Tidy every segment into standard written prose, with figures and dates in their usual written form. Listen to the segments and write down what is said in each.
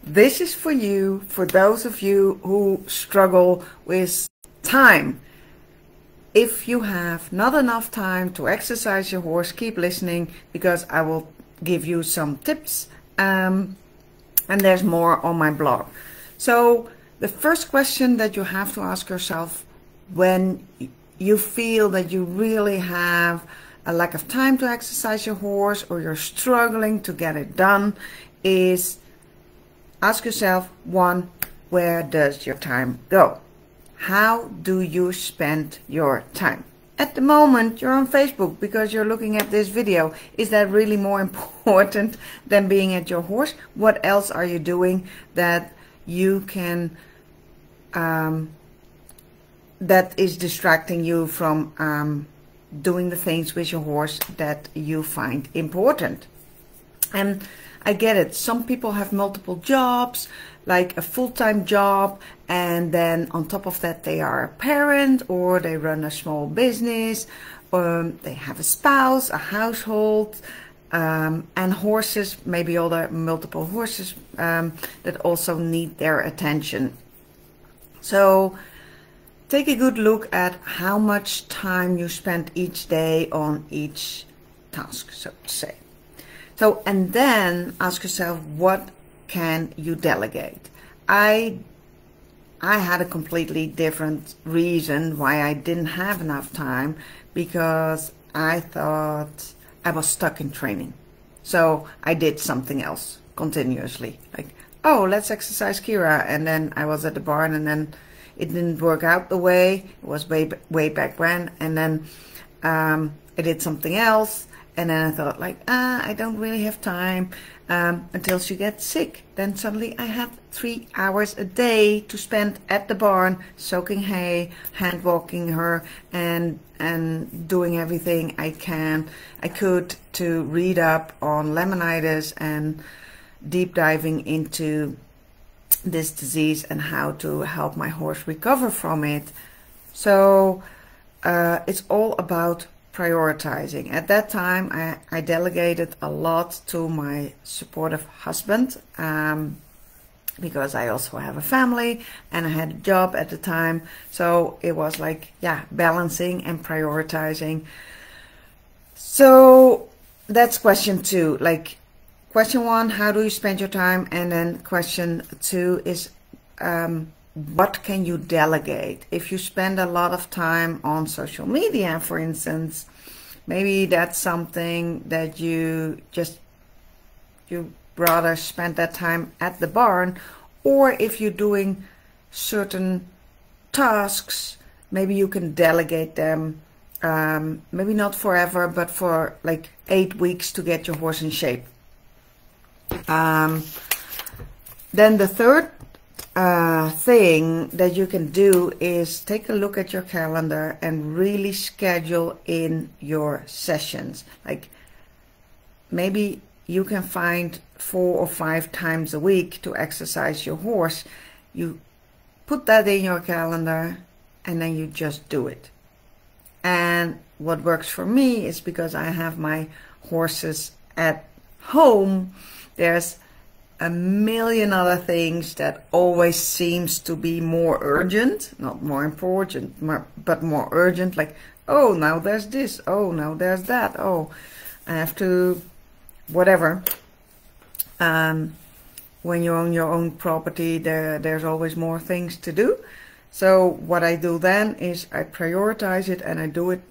this is for you, for those of you who struggle with time. If you have not enough time to exercise your horse, keep listening, because I will give you some tips, and there's more on my blog. So the first question that you have to ask yourself when you feel that you really have a lack of time to exercise your horse, or you're struggling to get it done, is ask yourself, one, where does your time go? How do you spend your time? At the moment, you're on Facebook because you're looking at this video. Is that really more important than being at your horse? What else are you doing that you can, that is distracting you from doing the things with your horse that you find important? And I get it. Some people have multiple jobs, like a full-time job, and then on top of that they are a parent, or they run a small business, they have a spouse, a household, and horses, maybe other multiple horses that also need their attention. So take a good look at how much time you spend each day on each task, so to say. So, and then ask yourself, what can you delegate? I had a completely different reason why I didn't have enough time, because I thought I was stuck in training. So I did something else continuously, like, oh, let's exercise Kira, and then I was at the barn, and then it didn't work out the way it was way back when, and then I did something else. And then I thought, like, I don't really have time, until she gets sick. Then suddenly I have 3 hours a day to spend at the barn, soaking hay, hand walking her, and doing everything I could to read up on laminitis and deep diving into this disease and how to help my horse recover from it. So it's all about prioritizing. At that time, I delegated a lot to my supportive husband, because I also have a family and I had a job at the time. So it was like, yeah, balancing and prioritizing. So that's question 2. Like, question 1, how do you spend your time? And then question 2 is, what can you delegate? If you spend a lot of time on social media, for instance, maybe that's something that you rather spend that time at the barn. Or if you're doing certain tasks, maybe you can delegate them, maybe not forever, but for like 8 weeks to get your horse in shape. Then the third thing that you can do is take a look at your calendar and really schedule in your sessions. Like, maybe you can find 4 or 5 times a week to exercise your horse. You put that in your calendar and then you just do it. And what works for me is, because I have my horses at home, there's a million other things that always seems to be more urgent, not more important, but more urgent. Like, oh, now there's this, oh, now there's that, oh, I have to, whatever. When you own your own property, there's always more things to do. So what I do then is I prioritize it, and I do it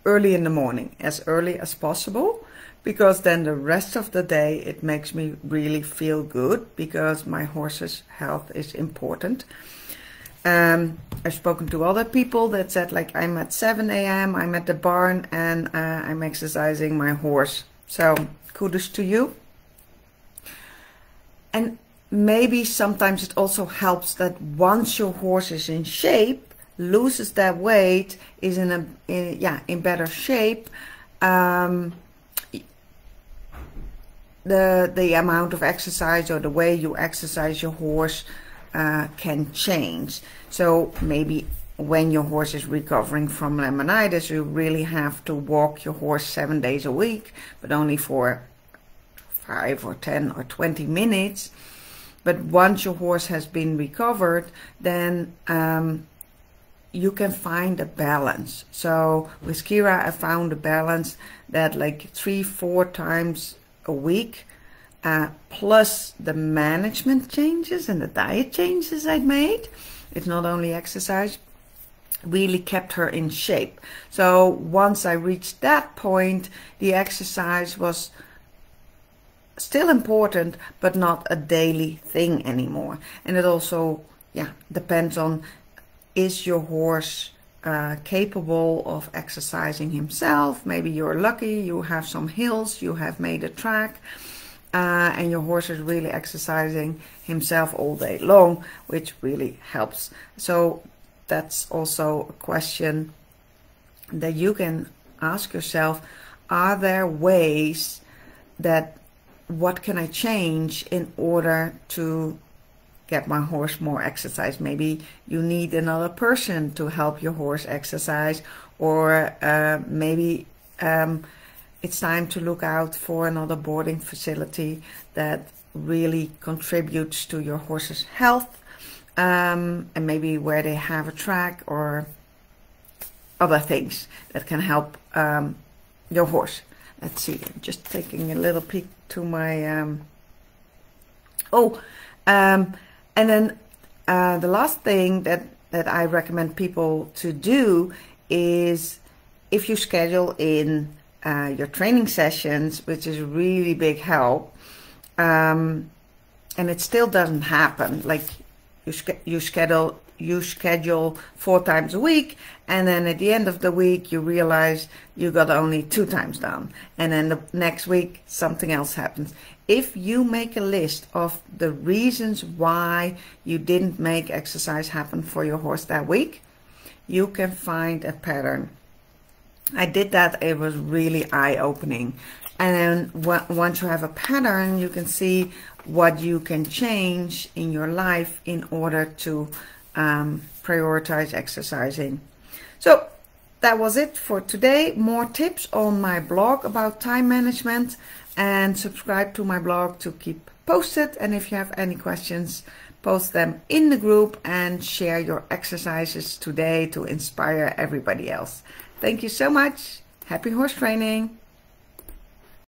early in the morning, as early as possible. Because then the rest of the day it makes me really feel good, because my horse's health is important. I've spoken to other people that said, like, I'm at 7 a.m., I'm at the barn, and I'm exercising my horse. So kudos to you. And maybe sometimes it also helps that once your horse is in shape, loses that weight, is in better shape, the amount of exercise or the way you exercise your horse can change. So maybe when your horse is recovering from laminitis, you really have to walk your horse 7 days a week, but only for 5 or 10 or 20 minutes. But once your horse has been recovered, then you can find a balance. So with Kira, I found a balance that like 3-4 times a week, plus the management changes and the diet changes I'd made. It's not only exercise, really kept her in shape. So once I reached that point, the exercise was still important, but not a daily thing anymore. And it also, yeah, depends on, is your horse capable of exercising himself? Maybe you're lucky, you have some hills, you have made a track, and your horse is really exercising himself all day long, which really helps. So that's also a question that you can ask yourself. Are there ways that, what can I change in order to get my horse more exercise? Maybe you need another person to help your horse exercise, or maybe it's time to look out for another boarding facility that really contributes to your horse's health, and maybe where they have a track or other things that can help your horse. Let's see, I'm just taking a little peek to my and then the last thing that I recommend people to do is, if you schedule in your training sessions, which is a really big help, and it still doesn't happen, like you schedule 4 times a week, and then at the end of the week you realize you got only 2 times done, and then the next week something else happens. If you make a list of the reasons why you didn't make exercise happen for your horse that week, you can find a pattern. I did that, it was really eye-opening. And then once you have a pattern, you can see what you can change in your life in order to prioritize exercising. So that was it for today. More tips on my blog about time management, and subscribe to my blog to keep posted. And if you have any questions, post them in the group and share your exercises today to inspire everybody else. Thank you so much. Happy horse training.